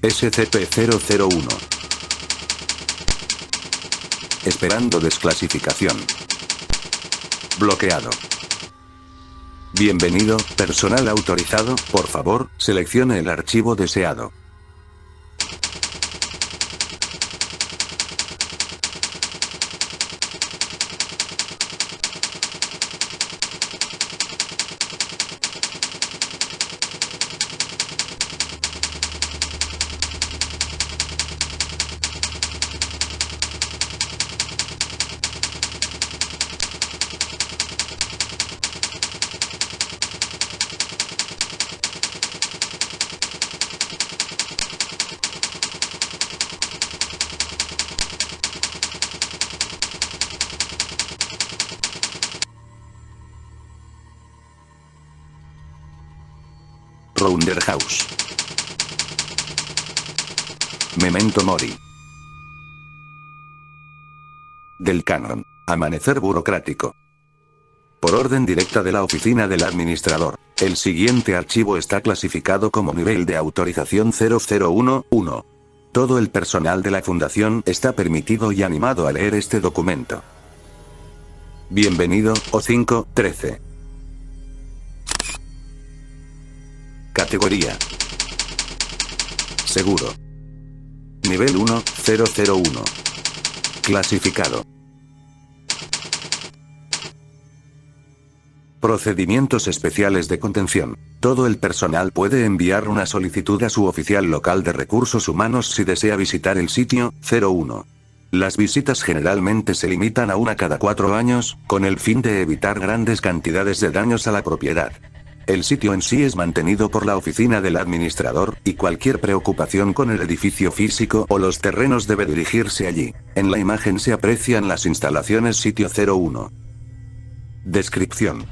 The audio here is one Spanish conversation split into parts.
SCP-001. Esperando desclasificación. Bloqueado. Bienvenido, personal autorizado, por favor, seleccione el archivo deseado. Roundhouse. Memento Mori. Del canon. Amanecer burocrático. Por orden directa de la oficina del administrador, el siguiente archivo está clasificado como nivel de autorización 001-1. Todo el personal de la fundación está permitido y animado a leer este documento. Bienvenido, O5-13. Categoría. Seguro. Nivel 1001. Clasificado. Procedimientos especiales de contención. Todo el personal puede enviar una solicitud a su oficial local de recursos humanos si desea visitar el sitio 01. Las visitas generalmente se limitan a una cada 4 años, con el fin de evitar grandes cantidades de daños a la propiedad. El sitio en sí es mantenido por la oficina del administrador, y cualquier preocupación con el edificio físico o los terrenos debe dirigirse allí. En la imagen se aprecian las instalaciones sitio 01. Descripción.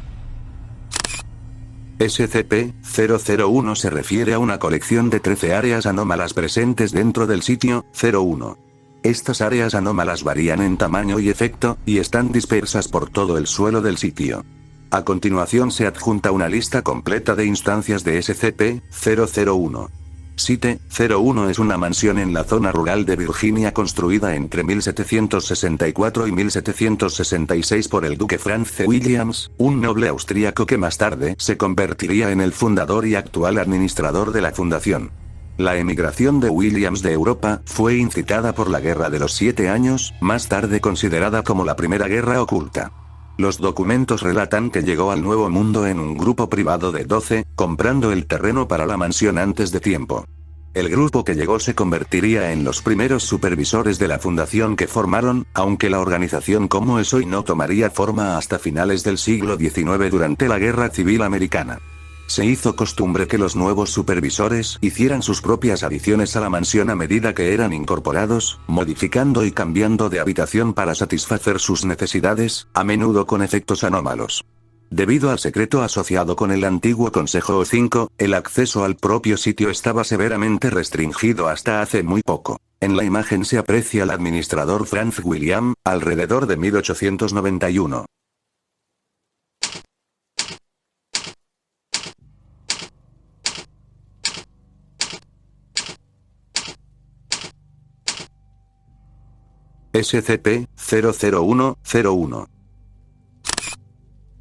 SCP-001 se refiere a una colección de 13 áreas anómalas presentes dentro del sitio 01. Estas áreas anómalas varían en tamaño y efecto, y están dispersas por todo el suelo del sitio. A continuación se adjunta una lista completa de instancias de SCP-001. Site 01 es una mansión en la zona rural de Virginia construida entre 1764 y 1766 por el duque Franz C. Williams, un noble austríaco que más tarde se convertiría en el fundador y actual administrador de la fundación. La emigración de Williams de Europa fue incitada por la Guerra de los 7 Años, más tarde considerada como la Primera Guerra Oculta. Los documentos relatan que llegó al Nuevo Mundo en un grupo privado de 12, comprando el terreno para la mansión antes de tiempo. El grupo que llegó se convertiría en los primeros supervisores de la fundación que formaron, aunque la organización como es hoy no tomaría forma hasta finales del siglo XIX durante la Guerra Civil Americana. Se hizo costumbre que los nuevos supervisores hicieran sus propias adiciones a la mansión a medida que eran incorporados, modificando y cambiando de habitación para satisfacer sus necesidades, a menudo con efectos anómalos. Debido al secreto asociado con el antiguo Consejo O5, el acceso al propio sitio estaba severamente restringido hasta hace muy poco. En la imagen se aprecia al administrador Franz William, alrededor de 1891. SCP-001-01.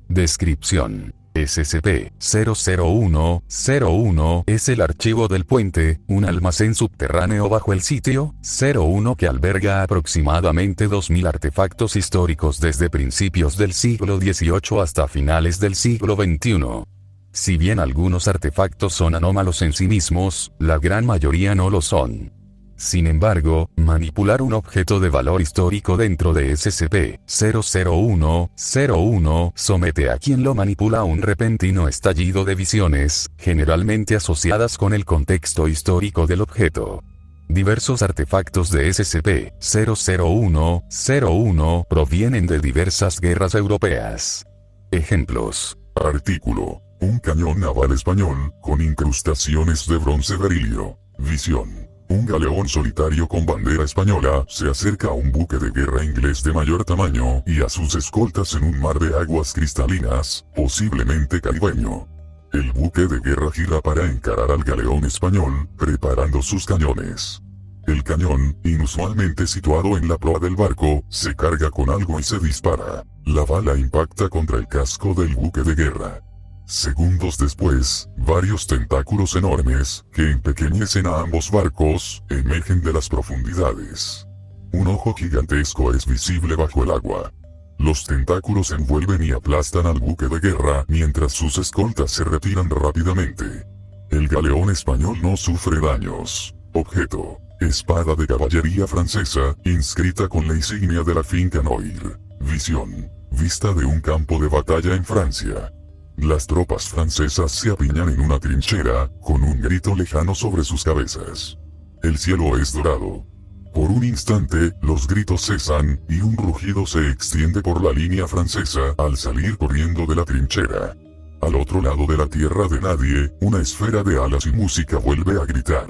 Descripción. SCP-001-01 es el archivo del puente, un almacén subterráneo bajo el sitio 01 que alberga aproximadamente 2000 artefactos históricos desde principios del siglo XVIII hasta finales del siglo XXI. Si bien algunos artefactos son anómalos en sí mismos, la gran mayoría no lo son. Sin embargo, manipular un objeto de valor histórico dentro de SCP-001-01 somete a quien lo manipula a un repentino estallido de visiones, generalmente asociadas con el contexto histórico del objeto. Diversos artefactos de SCP-001-01 provienen de diversas guerras europeas. Ejemplos. Artículo. Un cañón naval español, con incrustaciones de bronce berilio. Visión. Un galeón solitario con bandera española se acerca a un buque de guerra inglés de mayor tamaño y a sus escoltas en un mar de aguas cristalinas, posiblemente caribeño. El buque de guerra gira para encarar al galeón español, preparando sus cañones. El cañón, inusualmente situado en la proa del barco, se carga con algo y se dispara. La bala impacta contra el casco del buque de guerra. Segundos después, varios tentáculos enormes, que empequeñecen a ambos barcos, emergen de las profundidades. Un ojo gigantesco es visible bajo el agua. Los tentáculos envuelven y aplastan al buque de guerra mientras sus escoltas se retiran rápidamente. El galeón español no sufre daños. Objeto: espada de caballería francesa, inscrita con la insignia de la finca Noir. Visión: vista de un campo de batalla en Francia. Las tropas francesas se apiñan en una trinchera, con un grito lejano sobre sus cabezas. El cielo es dorado. Por un instante, los gritos cesan, y un rugido se extiende por la línea francesa al salir corriendo de la trinchera. Al otro lado de la tierra de nadie, una esfera de alas y música vuelve a gritar.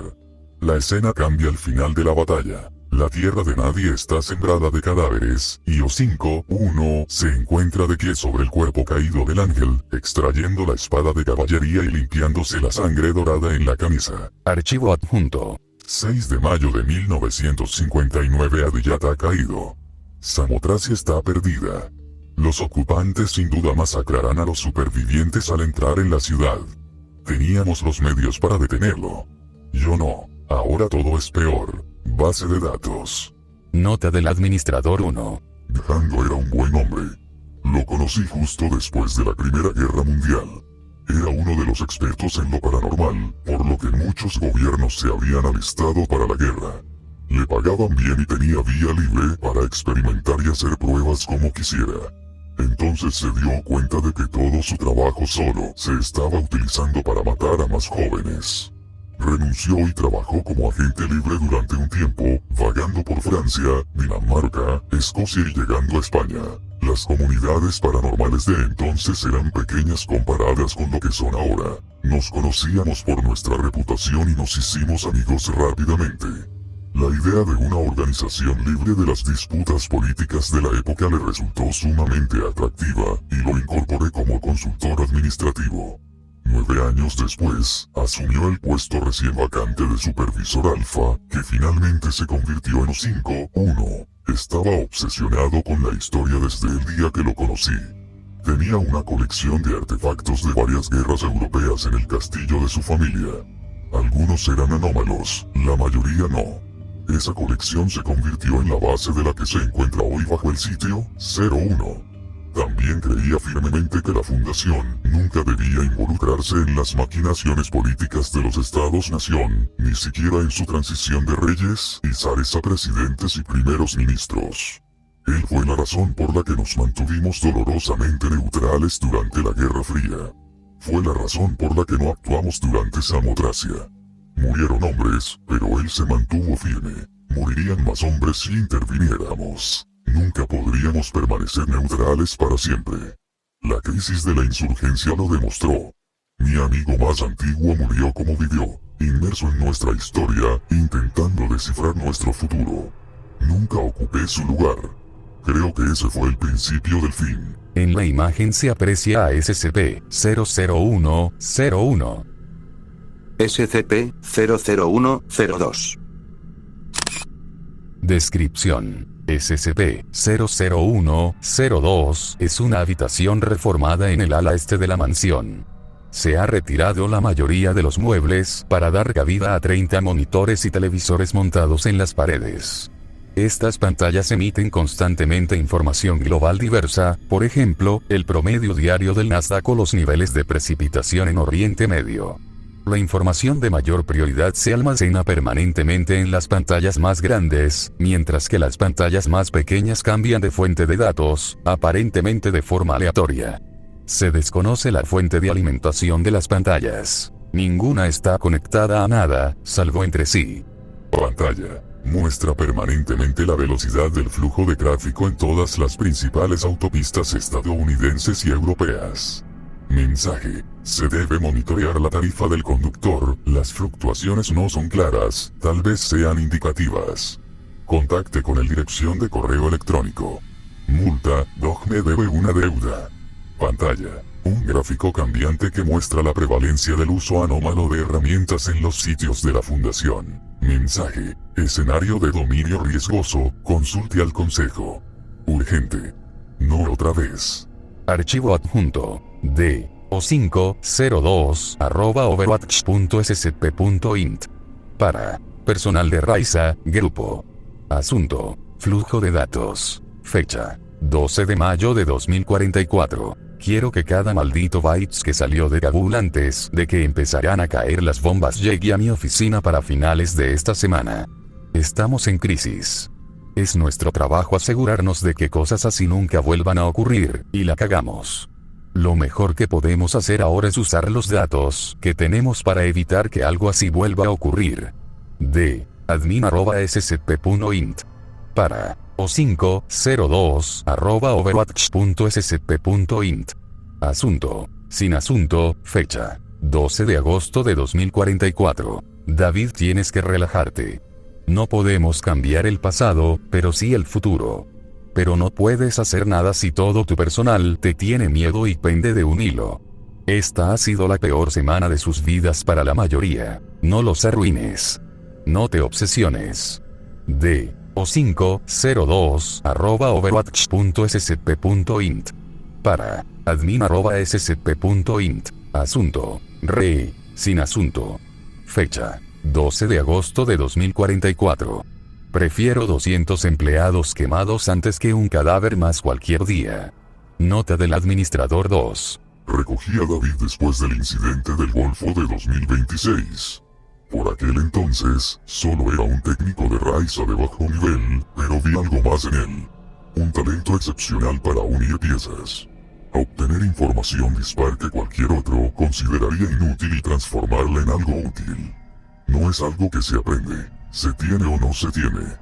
La escena cambia al final de la batalla. La tierra de nadie está sembrada de cadáveres, y O5-1 se encuentra de pie sobre el cuerpo caído del ángel, extrayendo la espada de caballería y limpiándose la sangre dorada en la camisa. Archivo adjunto. 6 de mayo de 1959. Adiyat ha caído. Samotracia está perdida. Los ocupantes sin duda masacrarán a los supervivientes al entrar en la ciudad. Teníamos los medios para detenerlo. Yo no. Ahora todo es peor. Base de datos. Nota del administrador 1. Django era un buen hombre. Lo conocí justo después de la Primera Guerra Mundial. Era uno de los expertos en lo paranormal, por lo que muchos gobiernos se habían alistado para la guerra. Le pagaban bien y tenía vía libre para experimentar y hacer pruebas como quisiera. Entonces se dio cuenta de que todo su trabajo solo se estaba utilizando para matar a más jóvenes. Renunció y trabajó como agente libre durante un tiempo, vagando por Francia, Dinamarca, Escocia y llegando a España. Las comunidades paranormales de entonces eran pequeñas comparadas con lo que son ahora. Nos conocíamos por nuestra reputación y nos hicimos amigos rápidamente. La idea de una organización libre de las disputas políticas de la época le resultó sumamente atractiva, y lo incorporé como consultor administrativo. 9 años después, asumió el puesto recién vacante de supervisor alfa, que finalmente se convirtió en O5-1. Estaba obsesionado con la historia desde el día que lo conocí. Tenía una colección de artefactos de varias guerras europeas en el castillo de su familia. Algunos eran anómalos, la mayoría no. Esa colección se convirtió en la base de la que se encuentra hoy bajo el sitio 01. También creía firmemente que la fundación nunca debía involucrarse en las maquinaciones políticas de los estados-nación, ni siquiera en su transición de reyes y zares a presidentes y primeros ministros. Él fue la razón por la que nos mantuvimos dolorosamente neutrales durante la Guerra Fría. Fue la razón por la que no actuamos durante Samotracia. Murieron hombres, pero él se mantuvo firme. Morirían más hombres si interviniéramos. Nunca podríamos permanecer neutrales para siempre. La crisis de la insurgencia lo demostró. Mi amigo más antiguo murió como vivió, inmerso en nuestra historia, intentando descifrar nuestro futuro. Nunca ocupé su lugar. Creo que ese fue el principio del fin. En la imagen se aprecia a SCP-00101. SCP-00102. Descripción. SCP-00102 es una habitación reformada en el ala este de la mansión. Se ha retirado la mayoría de los muebles para dar cabida a 30 monitores y televisores montados en las paredes. Estas pantallas emiten constantemente información global diversa, por ejemplo, el promedio diario del Nasdaq o los niveles de precipitación en Oriente Medio. La información de mayor prioridad se almacena permanentemente en las pantallas más grandes, mientras que las pantallas más pequeñas cambian de fuente de datos, aparentemente de forma aleatoria. Se desconoce la fuente de alimentación de las pantallas. Ninguna está conectada a nada, salvo entre sí. Pantalla. Muestra permanentemente la velocidad del flujo de tráfico en todas las principales autopistas estadounidenses y europeas. Mensaje. Se debe monitorear la tarifa del conductor, las fluctuaciones no son claras, tal vez sean indicativas. Contacte con el dirección de correo electrónico. Multa, Dog me debe una deuda. Pantalla. Un gráfico cambiante que muestra la prevalencia del uso anómalo de herramientas en los sitios de la Fundación. Mensaje. Escenario de dominio riesgoso, consulte al consejo. Urgente. No otra vez. Archivo adjunto. D. O502@overwatch.scp.int. Para. Personal de Raiza, grupo. Asunto. Flujo de datos. Fecha. 12 de mayo de 2044. Quiero que cada maldito bytes que salió de Kabul antes de que empezaran a caer las bombas llegue a mi oficina para finales de esta semana. Estamos en crisis. Es nuestro trabajo asegurarnos de que cosas así nunca vuelvan a ocurrir, y la cagamos. Lo mejor que podemos hacer ahora es usar los datos que tenemos para evitar que algo así vuelva a ocurrir. D. admin@scp.int. Para. O502@overwatch.scp.int. Asunto. Sin asunto. Fecha. 12 de agosto de 2044. David, tienes que relajarte. No podemos cambiar el pasado, pero sí el futuro. Pero no puedes hacer nada si todo tu personal te tiene miedo y pende de un hilo. Esta ha sido la peor semana de sus vidas para la mayoría. No los arruines. No te obsesiones. D. O502@overwatch.scp.int. Para. admin@scp.int. Asunto. Re. Sin asunto. Fecha. 12 de agosto de 2044. Prefiero 200 empleados quemados antes que un cadáver más cualquier día. Nota del administrador 2. Recogí a David después del incidente del Golfo de 2026. Por aquel entonces, solo era un técnico de Raiza de bajo nivel, pero vi algo más en él. Un talento excepcional para unir piezas. Obtener información dispar que cualquier otro consideraría inútil y transformarla en algo útil. No es algo que se aprende, se tiene o no se tiene.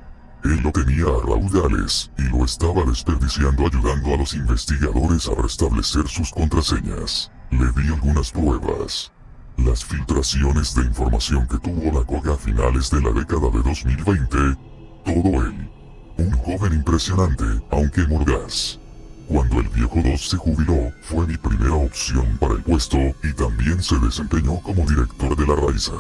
Él lo tenía a raudales, y lo estaba desperdiciando ayudando a los investigadores a restablecer sus contraseñas. Le di algunas pruebas. Las filtraciones de información que tuvo la COG a finales de la década de 2020. Todo él. Un joven impresionante, aunque mordaz. Cuando el viejo 2 se jubiló, fue mi primera opción para el puesto, y también se desempeñó como director de la Raiza.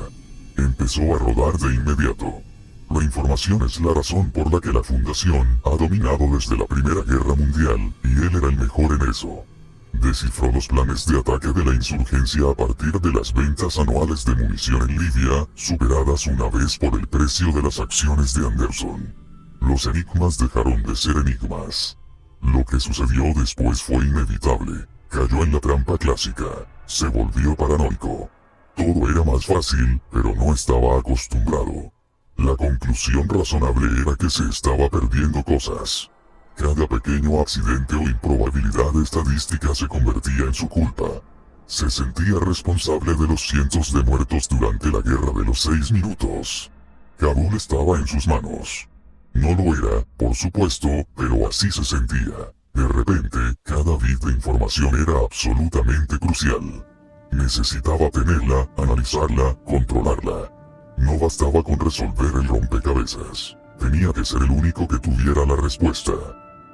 Empezó a rodar de inmediato. La información es la razón por la que la Fundación ha dominado desde la Primera Guerra Mundial, y él era el mejor en eso. Descifró los planes de ataque de la insurgencia a partir de las ventas anuales de munición en Libia, superadas una vez por el precio de las acciones de Anderson. Los enigmas dejaron de ser enigmas. Lo que sucedió después fue inevitable. Cayó en la trampa clásica. Se volvió paranoico. Todo era más fácil, pero no estaba acostumbrado. La conclusión razonable era que se estaba perdiendo cosas. Cada pequeño accidente o improbabilidad estadística se convertía en su culpa. Se sentía responsable de los cientos de muertos durante la Guerra de los 6 minutos. Kabul estaba en sus manos. No lo era, por supuesto, pero así se sentía. De repente, cada bit de información era absolutamente crucial. Necesitaba tenerla, analizarla, controlarla. No bastaba con resolver el rompecabezas. Tenía que ser el único que tuviera la respuesta.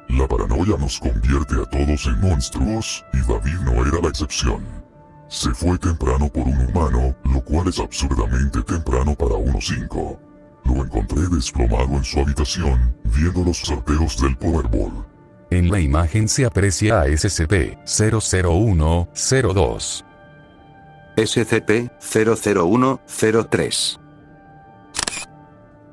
La paranoia nos convierte a todos en monstruos, y David no era la excepción. Se fue temprano por un humano, lo cual es absurdamente temprano para unos 5. Lo encontré desplomado en su habitación, viendo los sorteos del Powerball. En la imagen se aprecia a SCP-00102. SCP-00103.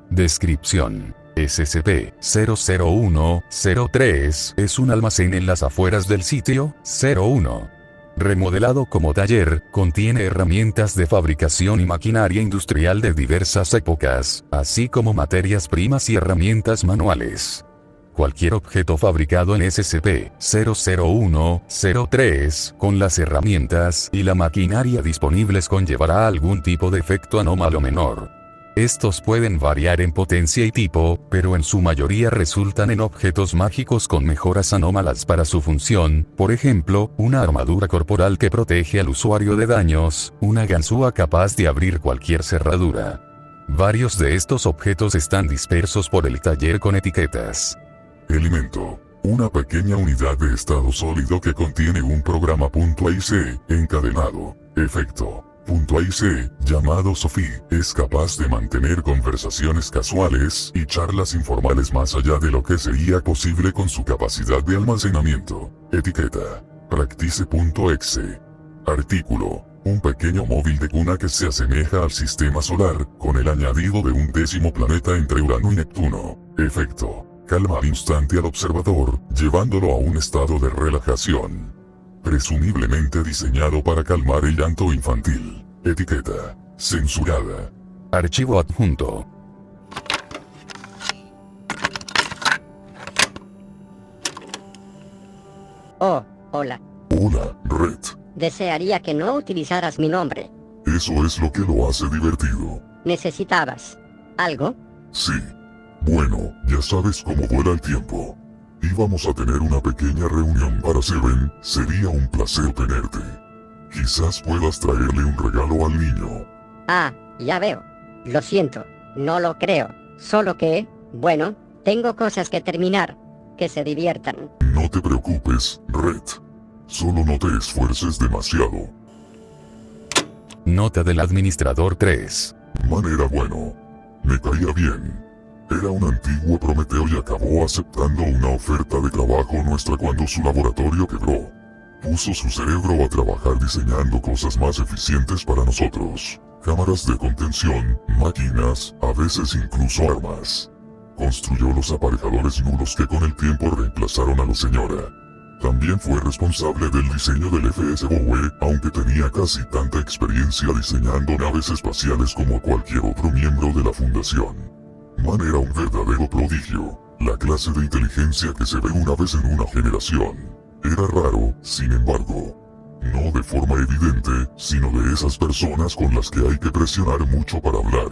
Descripción. SCP-00103 es un almacén en las afueras del sitio 01. Remodelado como taller, contiene herramientas de fabricación y maquinaria industrial de diversas épocas, así como materias primas y herramientas manuales. Cualquier objeto fabricado en SCP-00103, con las herramientas y la maquinaria disponibles conllevará algún tipo de efecto anómalo menor. Estos pueden variar en potencia y tipo, pero en su mayoría resultan en objetos mágicos con mejoras anómalas para su función, por ejemplo, una armadura corporal que protege al usuario de daños, una ganzúa capaz de abrir cualquier cerradura. Varios de estos objetos están dispersos por el taller con etiquetas. Elemento. Una pequeña unidad de estado sólido que contiene un programa .ic encadenado. Efecto. .ic, llamado Sophie, es capaz de mantener conversaciones casuales y charlas informales más allá de lo que sería posible con su capacidad de almacenamiento. Etiqueta. Practice.exe. Artículo. Un pequeño móvil de cuna que se asemeja al sistema solar, con el añadido de un 10º planeta entre Urano y Neptuno. Efecto. Calma al instante al observador, llevándolo a un estado de relajación. Presumiblemente diseñado para calmar el llanto infantil. Etiqueta. Censurada. Archivo adjunto. Oh, hola. Hola, Red. Desearía que no utilizaras mi nombre. Eso es lo que lo hace divertido. ¿Necesitabas algo? Sí. Bueno, ya sabes cómo vuela el tiempo. Íbamos a tener una pequeña reunión para Seven, sería un placer tenerte. Quizás puedas traerle un regalo al niño. Ah, ya veo. Lo siento, no lo creo. Solo que, bueno, tengo cosas que terminar. Que se diviertan. No te preocupes, Red. Solo no te esfuerces demasiado. Nota del administrador 3. Man era bueno. Me caía bien. Era un antiguo Prometeo y acabó aceptando una oferta de trabajo nuestra cuando su laboratorio quebró. Puso su cerebro a trabajar diseñando cosas más eficientes para nosotros. Cámaras de contención, máquinas, a veces incluso armas. Construyó los aparejadores nulos que con el tiempo reemplazaron a la señora. También fue responsable del diseño del FSOE, aunque tenía casi tanta experiencia diseñando naves espaciales como cualquier otro miembro de la fundación. Man era un verdadero prodigio, la clase de inteligencia que se ve una vez en una generación. Era raro, sin embargo. No de forma evidente, sino de esas personas con las que hay que presionar mucho para hablar.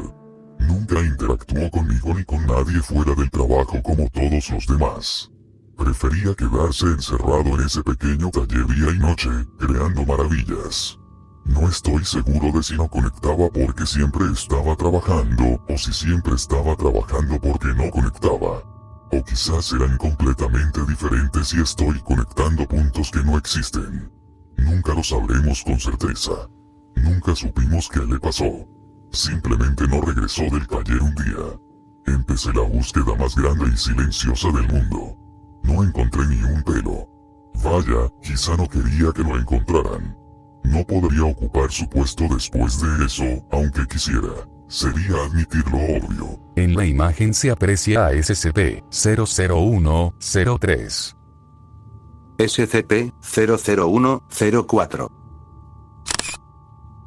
Nunca interactuó conmigo ni con nadie fuera del trabajo como todos los demás. Prefería quedarse encerrado en ese pequeño taller día y noche, creando maravillas. No estoy seguro de si no conectaba porque siempre estaba trabajando, o si siempre estaba trabajando porque no conectaba. O quizás eran completamente diferentes y estoy conectando puntos que no existen. Nunca lo sabremos con certeza. Nunca supimos qué le pasó. Simplemente no regresó del taller un día. Empecé la búsqueda más grande y silenciosa del mundo. No encontré ni un pelo. Vaya, quizá no quería que lo encontraran. No podría ocupar su puesto después de eso, aunque quisiera. Sería admitir lo obvio. En la imagen se aprecia a SCP-001-03. SCP-001-04.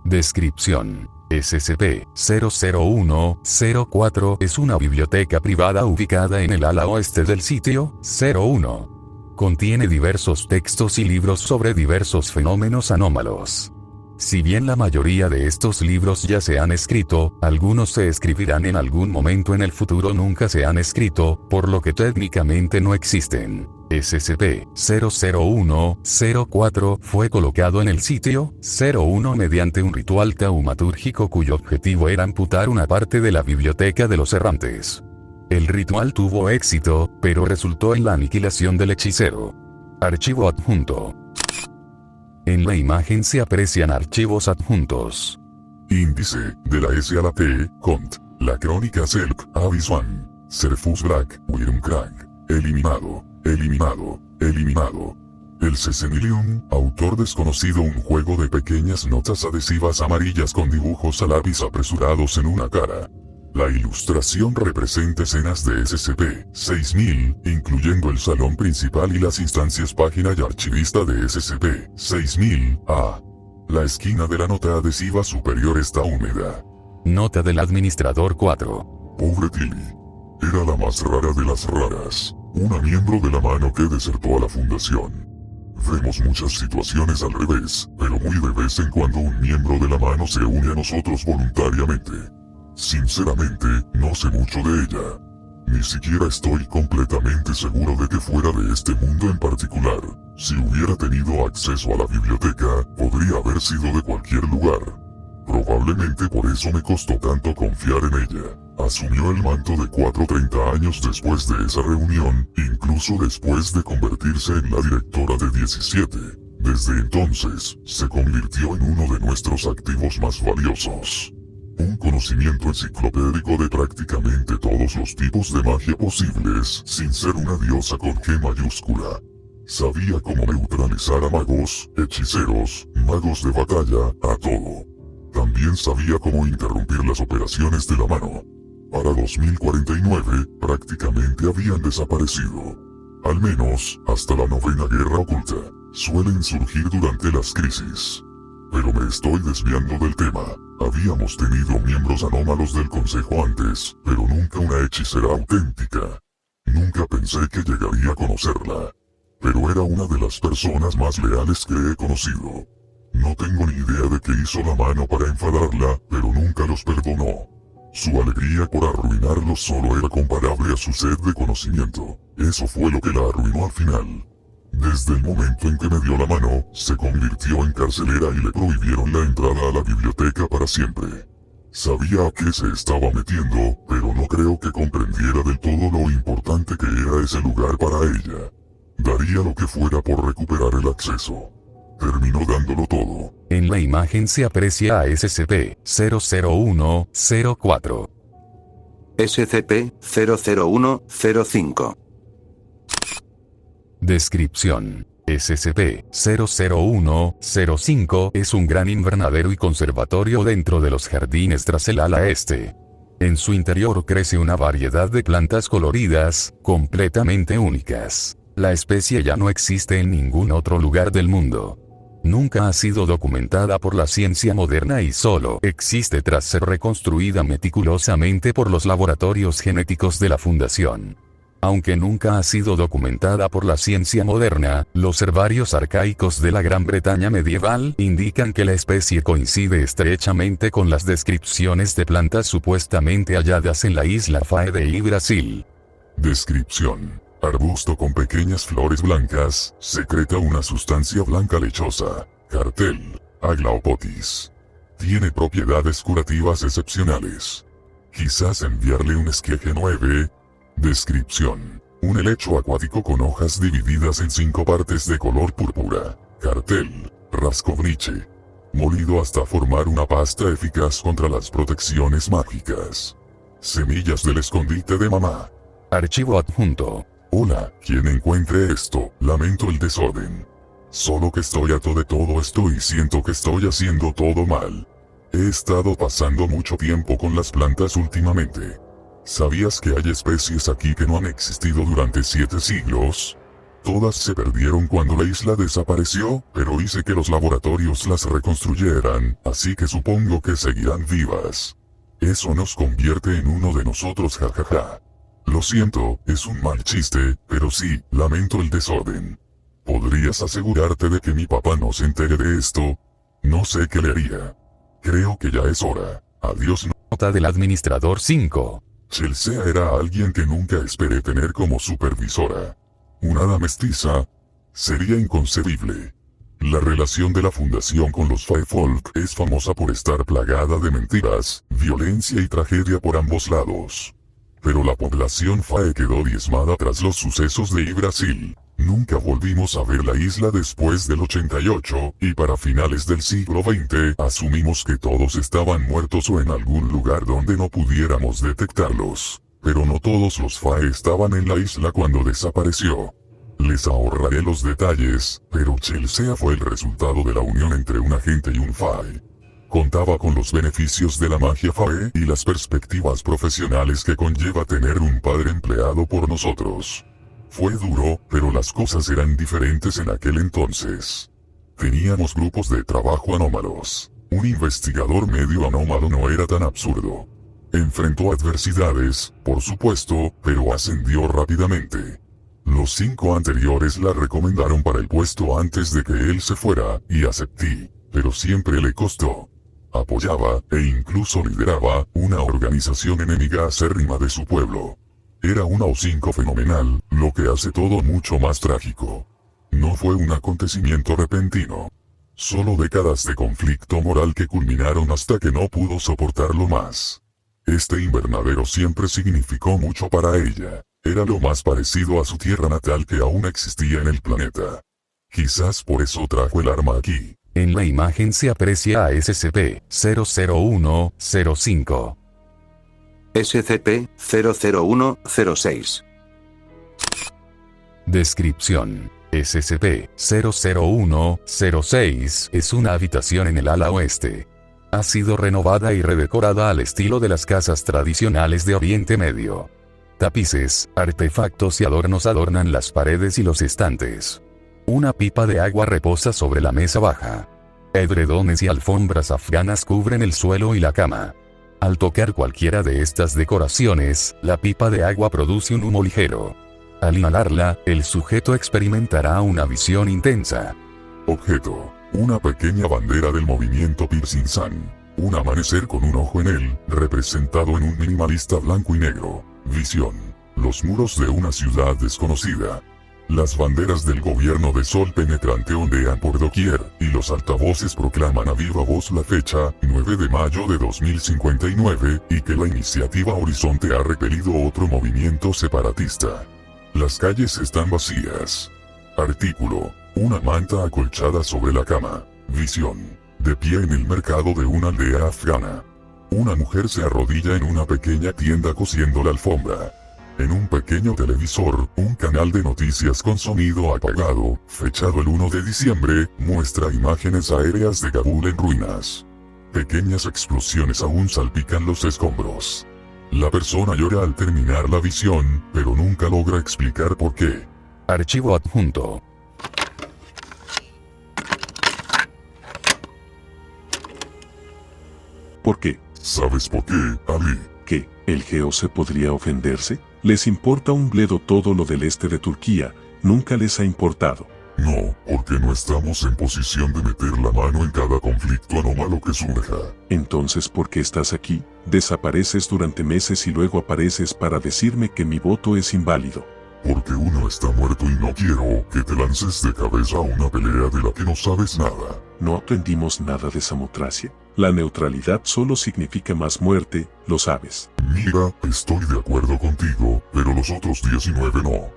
Descripción. SCP-001-04 es una biblioteca privada ubicada en el ala oeste del sitio 01. Contiene diversos textos y libros sobre diversos fenómenos anómalos. Si bien la mayoría de estos libros ya se han escrito, algunos se escribirán en algún momento en el futuro nunca se han escrito, por lo que técnicamente no existen. SCP-001-04 fue colocado en el sitio 01 mediante un ritual taumatúrgico cuyo objetivo era amputar una parte de la biblioteca de los errantes. El ritual tuvo éxito, pero resultó en la aniquilación del hechicero. Archivo adjunto. En la imagen se aprecian archivos adjuntos. Índice, de la S a la T, Cont, la crónica Selk, Abyss One, Serfus Black, Wyrmkrag, eliminado, eliminado, eliminado. El Cecenilium, autor desconocido, un juego de pequeñas notas adhesivas amarillas con dibujos a lápiz apresurados en una cara. La ilustración representa escenas de SCP-6000, incluyendo el salón principal y las instancias página y archivista de SCP-6000-A. La esquina de la nota adhesiva superior está húmeda. Nota del administrador 4. Pobre Tilly. Era la más rara de las raras, una miembro de la mano que desertó a la fundación. Vemos muchas situaciones al revés, pero muy de vez en cuando un miembro de la mano se une a nosotros voluntariamente. Sinceramente, no sé mucho de ella. Ni siquiera estoy completamente seguro de que fuera de este mundo en particular. Si hubiera tenido acceso a la biblioteca, podría haber sido de cualquier lugar. Probablemente por eso me costó tanto confiar en ella. Asumió el manto de 30 años después de esa reunión, incluso después de convertirse en la directora de 17. Desde entonces, se convirtió en uno de nuestros activos más valiosos. Un conocimiento enciclopédico de prácticamente todos los tipos de magia posibles, sin ser una diosa con G mayúscula. Sabía cómo neutralizar a magos, hechiceros, magos de batalla, a todo. También sabía cómo interrumpir las operaciones de la mano. Para 2049, prácticamente habían desaparecido. Al menos, hasta la 9ª guerra oculta. Suelen surgir durante las crisis. Pero me estoy desviando del tema. Habíamos tenido miembros anómalos del consejo antes, pero nunca una hechicera auténtica. Nunca pensé que llegaría a conocerla. Pero era una de las personas más leales que he conocido. No tengo ni idea de qué hizo la mano para enfadarla, pero nunca los perdonó. Su alegría por arruinarlos solo era comparable a su sed de conocimiento. Eso fue lo que la arruinó al final. Desde el momento en que me dio la mano, se convirtió en carcelera y le prohibieron la entrada a la biblioteca para siempre. Sabía a qué se estaba metiendo, pero no creo que comprendiera del todo lo importante que era ese lugar para ella. Daría lo que fuera por recuperar el acceso. Terminó dándolo todo. En la imagen se aprecia a SCP-001-04. SCP-001-05. Descripción. SCP-001-05 es un gran invernadero y conservatorio dentro de los jardines tras el ala este. En su interior crece una variedad de plantas coloridas, completamente únicas. La especie ya no existe en ningún otro lugar del mundo. Nunca ha sido documentada por la ciencia moderna y solo existe tras ser reconstruida meticulosamente por los laboratorios genéticos de la Fundación. Aunque nunca ha sido documentada por la ciencia moderna, los herbarios arcaicos de la Gran Bretaña medieval indican que la especie coincide estrechamente con las descripciones de plantas supuestamente halladas en la isla Fae de Brasil. Descripción. Arbusto con pequeñas flores blancas, secreta una sustancia blanca lechosa. Cartel. Aglaopotis. Tiene propiedades curativas excepcionales. Quizás enviarle un esqueje 9. Descripción. Un helecho acuático con hojas divididas en 5 partes de color púrpura. Cartel. Raskovniche. Molido hasta formar una pasta eficaz contra las protecciones mágicas. Semillas del escondite de mamá. Archivo adjunto. Hola, quien encuentre esto, lamento el desorden. Solo que estoy harto de todo esto y siento que estoy haciendo todo mal. He estado pasando mucho tiempo con las plantas últimamente. ¿Sabías que hay especies aquí que no han existido durante 7 siglos? Todas se perdieron cuando la isla desapareció, pero hice que los laboratorios las reconstruyeran, así que supongo que seguirán vivas. Eso nos convierte en uno de nosotros, jajaja. Lo siento, es un mal chiste, pero sí, lamento el desorden. ¿Podrías asegurarte de que mi papá no se entere de esto? No sé qué le haría. Creo que ya es hora. Adiós. Nota del administrador 5. Chelsea era alguien que nunca esperé tener como supervisora. Una hada mestiza. Sería inconcebible. La relación de la fundación con los Faefolk es famosa por estar plagada de mentiras, violencia y tragedia por ambos lados. Pero la población Fae quedó diezmada tras los sucesos de Brasil. Nunca volvimos a ver la isla después del 88, y para finales del siglo XX asumimos que todos estaban muertos o en algún lugar donde no pudiéramos detectarlos. Pero no todos los Fae estaban en la isla cuando desapareció. Les ahorraré los detalles, pero Chelsea fue el resultado de la unión entre un agente y un Fae. Contaba con los beneficios de la magia Fae y las perspectivas profesionales que conlleva tener un padre empleado por nosotros. Fue duro, pero las cosas eran diferentes en aquel entonces. Teníamos grupos de trabajo anómalos. Un investigador medio anómalo no era tan absurdo. Enfrentó adversidades, por supuesto, pero ascendió rápidamente. Los 5 anteriores la recomendaron para el puesto antes de que él se fuera, y acepté, pero siempre le costó. Apoyaba, e incluso lideraba, una organización enemiga acérrima de su pueblo. Era una O5 fenomenal, lo que hace todo mucho más trágico. No fue un acontecimiento repentino. Solo décadas de conflicto moral que culminaron hasta que no pudo soportarlo más. Este invernadero siempre significó mucho para ella. Era lo más parecido a su tierra natal que aún existía en el planeta. Quizás por eso trajo el arma aquí. En la imagen se aprecia a SCP-00105. SCP-00106. Descripción. SCP-00106 es una habitación en el ala oeste. Ha sido renovada y redecorada al estilo de las casas tradicionales de Oriente Medio. Tapices, artefactos y adornos adornan las paredes y los estantes. Una pipa de agua reposa sobre la mesa baja. Edredones y alfombras afganas cubren el suelo y la cama. Al tocar cualquiera de estas decoraciones, la pipa de agua produce un humo ligero. Al inhalarla, el sujeto experimentará una visión intensa. Objeto. Una pequeña bandera del movimiento Piercing Sun. Un amanecer con un ojo en él, representado en un minimalista blanco y negro. Visión. Los muros de una ciudad desconocida. Las banderas del gobierno de sol penetrante ondean por doquier, y los altavoces proclaman a viva voz la fecha, 9 de mayo de 2059, y que la iniciativa Horizonte ha repelido otro movimiento separatista. Las calles están vacías. Artículo. Una manta acolchada sobre la cama. Visión. De pie en el mercado de una aldea afgana. Una mujer se arrodilla en una pequeña tienda cosiendo la alfombra. En un pequeño televisor, un canal de noticias con sonido apagado, fechado el 1 de diciembre, muestra imágenes aéreas de Kabul en ruinas. Pequeñas explosiones aún salpican los escombros. La persona llora al terminar la visión, pero nunca logra explicar por qué. Archivo adjunto. ¿Por qué? ¿Sabes por qué, Ali? ¿Qué? ¿El GOC podría ofenderse? Les importa un bledo todo lo del este de Turquía, nunca les ha importado. No, porque no estamos en posición de meter la mano en cada conflicto anómalo que surja. Entonces, ¿por qué estás aquí? Desapareces durante meses y luego apareces para decirme que mi voto es inválido. Porque uno está muerto y no quiero que te lances de cabeza a una pelea de la que no sabes nada. No aprendimos nada de Samotracia. La neutralidad solo significa más muerte, lo sabes. Mira, estoy de acuerdo contigo, pero los otros 19 no.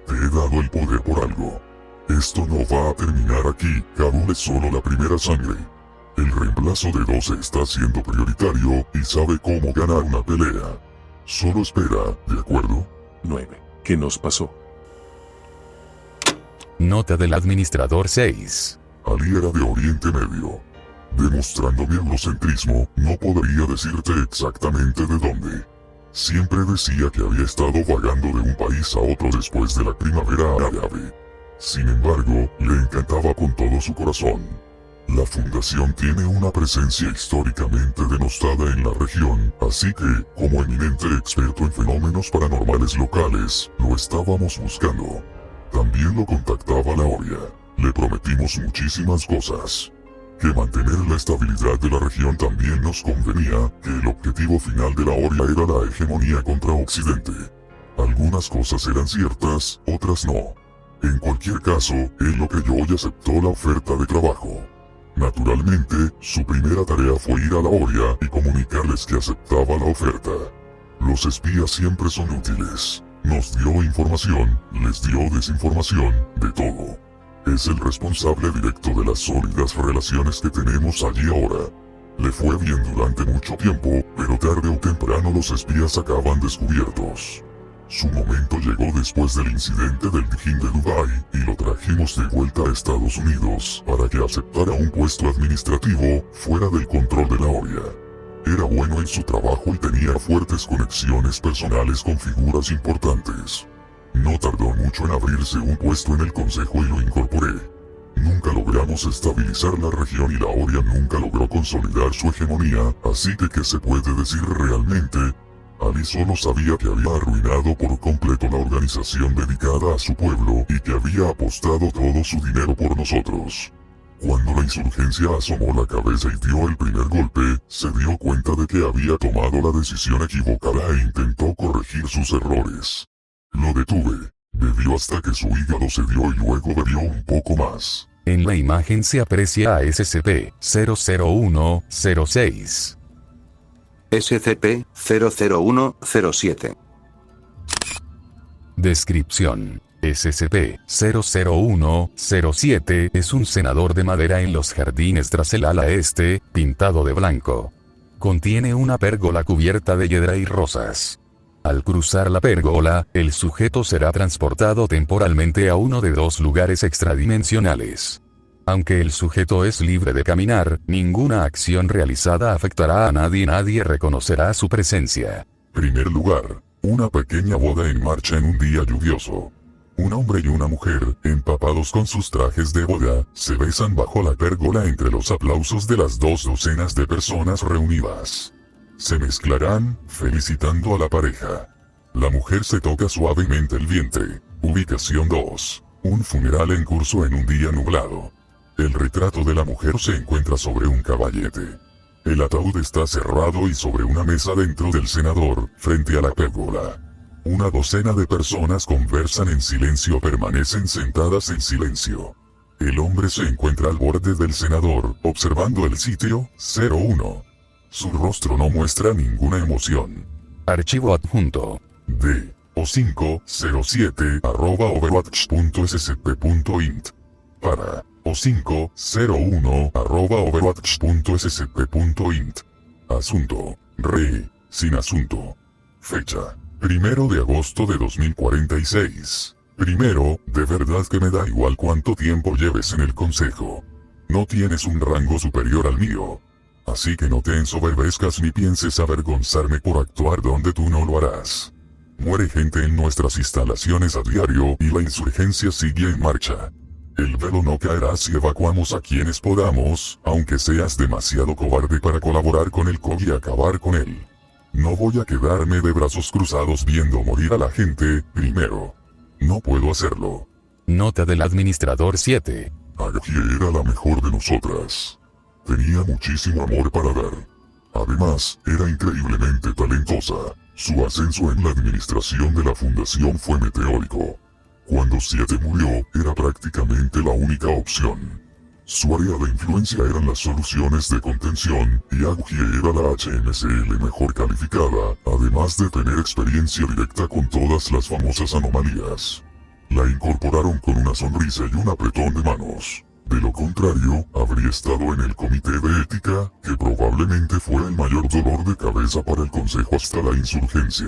Te he dado el poder por algo. Esto no va a terminar aquí, Kabul es solo la primera sangre. El reemplazo de 12 está siendo prioritario y sabe cómo ganar una pelea. Solo espera, ¿de acuerdo? 9. ¿Qué nos pasó? Nota del administrador 6. Ali era de Oriente Medio. Demostrando mi eurocentrismo, no podría decirte exactamente de dónde. Siempre decía que había estado vagando de un país a otro después de la primavera árabe. Sin embargo, le encantaba con todo su corazón. La fundación tiene una presencia históricamente denostada en la región, así que, como eminente experto en fenómenos paranormales locales, lo estábamos buscando. También lo contactaba la ORIA. Le prometimos muchísimas cosas. Que mantener la estabilidad de la región también nos convenía, que el objetivo final de la ORIA era la hegemonía contra Occidente. Algunas cosas eran ciertas, otras no. En cualquier caso, él lo creyó y aceptó la oferta de trabajo. Naturalmente, su primera tarea fue ir a la ORIA y comunicarles que aceptaba la oferta. Los espías siempre son útiles. Nos dio información, les dio desinformación, de todo. Es el responsable directo de las sólidas relaciones que tenemos allí ahora. Le fue bien durante mucho tiempo, pero tarde o temprano los espías acaban descubiertos. Su momento llegó después del incidente del Dijín de Dubái, y lo trajimos de vuelta a Estados Unidos para que aceptara un puesto administrativo fuera del control de la ORIA. Era bueno en su trabajo y tenía fuertes conexiones personales con figuras importantes. No tardó mucho en abrirse un puesto en el consejo y lo incorporé. Nunca logramos estabilizar la región y la ORIA nunca logró consolidar su hegemonía, así que ¿qué se puede decir realmente? Ali solo sabía que había arruinado por completo la organización dedicada a su pueblo y que había apostado todo su dinero por nosotros. Cuando la insurgencia asomó la cabeza y dio el primer golpe, se dio cuenta de que había tomado la decisión equivocada e intentó corregir sus errores. Lo detuve. Bebió hasta que su hígado cedió y luego bebió un poco más. En la imagen se aprecia a SCP-00106. SCP-00107. Descripción. SCP-00107 es un cenador de madera en los jardines tras el ala este, pintado de blanco. Contiene una pérgola cubierta de hiedra y rosas. Al cruzar la pérgola, el sujeto será transportado temporalmente a uno de dos lugares extradimensionales. Aunque el sujeto es libre de caminar, ninguna acción realizada afectará a nadie y nadie reconocerá su presencia. Primer lugar, una pequeña boda en marcha en un día lluvioso. Un hombre y una mujer, empapados con sus trajes de boda, se besan bajo la pérgola entre los aplausos de las 2 docenas de personas reunidas. Se mezclarán, felicitando a la pareja. La mujer se toca suavemente el vientre. Ubicación 2. Un funeral en curso en un día nublado. El retrato de la mujer se encuentra sobre un caballete. El ataúd está cerrado y sobre una mesa dentro del cenador, frente a la pérgola. Una docena de personas conversan en silencio o permanecen sentadas en silencio. El hombre se encuentra al borde del cenador, observando el sitio, 01. Su rostro no muestra ninguna emoción. Archivo adjunto. D. O507@overwatch.scp.int. Para O501@overwatch.scp.int. Asunto. Re. Sin asunto. Fecha. 1 de agosto de 2046. Primero, de verdad que me da igual cuánto tiempo lleves en el consejo. No tienes un rango superior al mío. Así que no te ensoberbezcas ni pienses avergonzarme por actuar donde tú no lo harás. Muere gente en nuestras instalaciones a diario y la insurgencia sigue en marcha. El velo no caerá si evacuamos a quienes podamos, aunque seas demasiado cobarde para colaborar con el COVID y acabar con él. No voy a quedarme de brazos cruzados viendo morir a la gente, primero. No puedo hacerlo. Nota del administrador 7. Aggie era la mejor de nosotras. Tenía muchísimo amor para dar. Además, era increíblemente talentosa. Su ascenso en la administración de la fundación fue meteórico. Cuando 7 murió, era prácticamente la única opción. Su área de influencia eran las soluciones de contención, y Aggie era la HMCL mejor calificada, además de tener experiencia directa con todas las famosas anomalías. La incorporaron con una sonrisa y un apretón de manos. De lo contrario, habría estado en el comité de ética, que probablemente fue el mayor dolor de cabeza para el consejo hasta la insurgencia.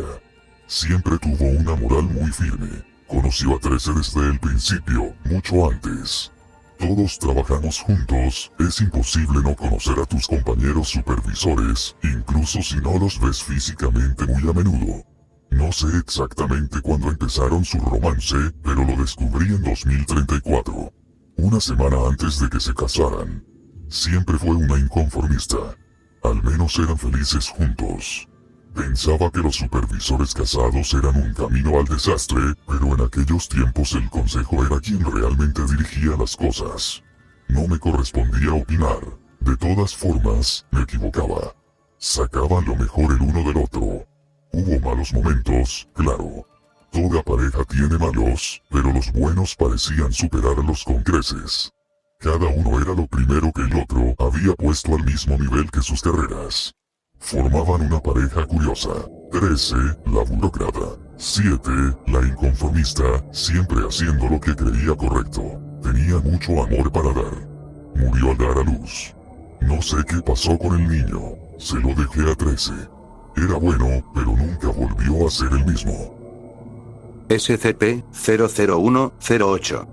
Siempre tuvo una moral muy firme. Conoció a 13 desde el principio, mucho antes. Todos trabajamos juntos, es imposible no conocer a tus compañeros supervisores, incluso si no los ves físicamente muy a menudo. No sé exactamente cuándo empezaron su romance, pero lo descubrí en 2034. Una semana antes de que se casaran. Siempre fue una inconformista. Al menos eran felices juntos. Pensaba que los supervisores casados eran un camino al desastre, pero en aquellos tiempos el consejo era quien realmente dirigía las cosas. No me correspondía opinar. De todas formas, me equivocaba. Sacaban lo mejor el uno del otro. Hubo malos momentos, claro. Toda pareja tiene malos, pero los buenos parecían superarlos con creces. Cada uno era lo primero que el otro había puesto al mismo nivel que sus carreras. Formaban una pareja curiosa. 13, la burócrata. 7, la inconformista, siempre haciendo lo que creía correcto. Tenía mucho amor para dar. Murió al dar a luz. No sé qué pasó con el niño. Se lo dejé a 13. Era bueno, pero nunca volvió a ser el mismo. SCP-00108.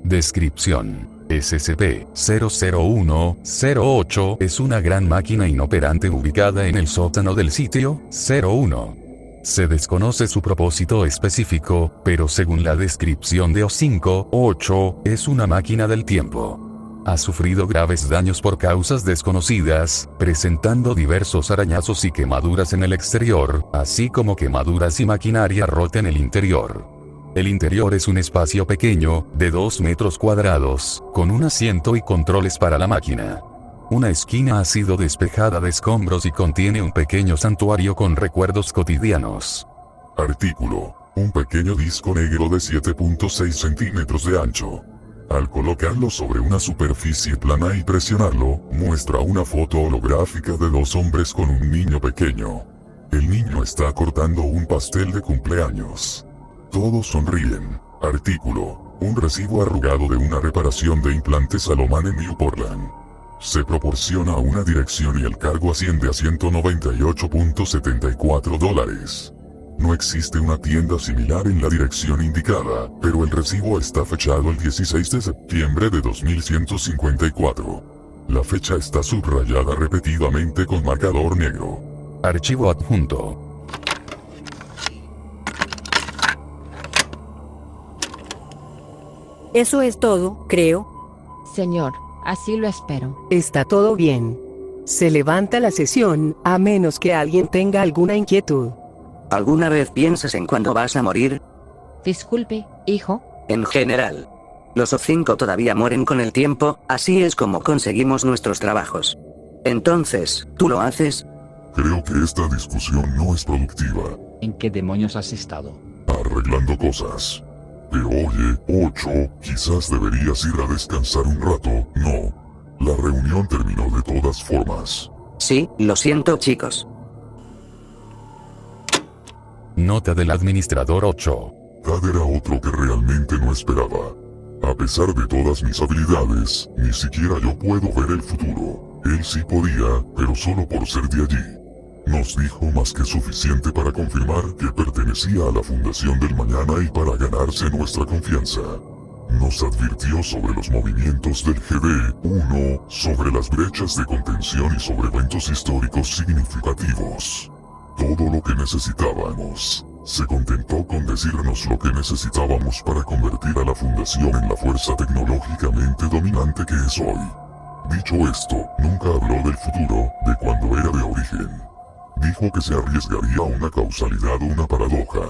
Descripción. SCP-00108 es una gran máquina inoperante ubicada en el sótano del sitio 01. Se desconoce su propósito específico, pero según la descripción de O5-8, es una máquina del tiempo. Ha sufrido graves daños por causas desconocidas, presentando diversos arañazos y quemaduras en el exterior, así como quemaduras y maquinaria rota en el interior. El interior es un espacio pequeño, de 2 metros cuadrados, con un asiento y controles para la máquina. Una esquina ha sido despejada de escombros y contiene un pequeño santuario con recuerdos cotidianos. Artículo. Un pequeño disco negro de 7.6 centímetros de ancho. Al colocarlo sobre una superficie plana y presionarlo, muestra una foto holográfica de dos hombres con un niño pequeño. El niño está cortando un pastel de cumpleaños. Todos sonríen. Artículo: un recibo arrugado de una reparación de implantes Salomán en New Portland. Se proporciona una dirección y el cargo asciende a $198.74. No existe una tienda similar en la dirección indicada, pero el recibo está fechado el 16 de septiembre de 2154. La fecha está subrayada repetidamente con marcador negro. Archivo adjunto. Eso es todo, creo. Señor, así lo espero. Está todo bien. Se levanta la sesión, a menos que alguien tenga alguna inquietud. ¿Alguna vez piensas en cuándo vas a morir? Disculpe, hijo. En general. Los O5 todavía mueren con el tiempo, así es como conseguimos nuestros trabajos. Entonces, ¿tú lo haces? Creo que esta discusión no es productiva. ¿En qué demonios has estado? Arreglando cosas. Pero oye, 8, quizás deberías ir a descansar un rato, ¿no? La reunión terminó de todas formas. Sí, lo siento chicos. Nota del administrador 8. Tad era otro que realmente no esperaba. A pesar de todas mis habilidades, ni siquiera yo puedo ver el futuro. Él sí podía, pero solo por ser de allí. Nos dijo más que suficiente para confirmar que pertenecía a la Fundación del Mañana y para ganarse nuestra confianza. Nos advirtió sobre los movimientos del GD1, sobre las brechas de contención y sobre eventos históricos significativos. Todo lo que necesitábamos. Se contentó con decirnos lo que necesitábamos para convertir a la Fundación en la fuerza tecnológicamente dominante que es hoy. Dicho esto, nunca habló del futuro, de cuando era de origen. Dijo que se arriesgaría a una causalidad o una paradoja.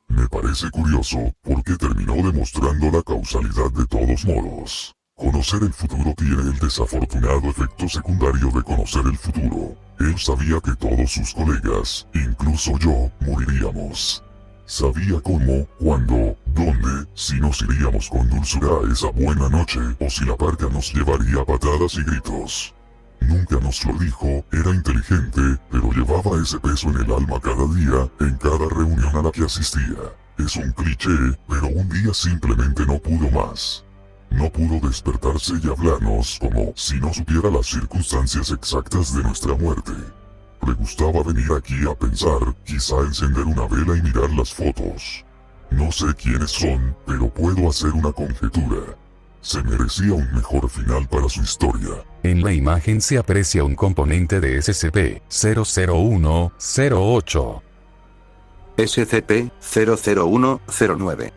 Me parece curioso, porque terminó demostrando la causalidad de todos modos. Conocer el futuro tiene el desafortunado efecto secundario de conocer el futuro. Él sabía que todos sus colegas, incluso yo, moriríamos. Sabía cómo, cuándo, dónde, si nos iríamos con dulzura a esa buena noche, o si la parca nos llevaría a patadas y gritos. Nunca nos lo dijo, era inteligente, pero llevaba ese peso en el alma cada día, en cada reunión a la que asistía. Es un cliché, pero un día simplemente no pudo más. No pudo despertarse y hablarnos como si no supiera las circunstancias exactas de nuestra muerte. Le gustaba venir aquí a pensar, quizá encender una vela y mirar las fotos. No sé quiénes son, pero puedo hacer una conjetura. Se merecía un mejor final para su historia. En la imagen se aprecia un componente de SCP-001-08. SCP-001-09.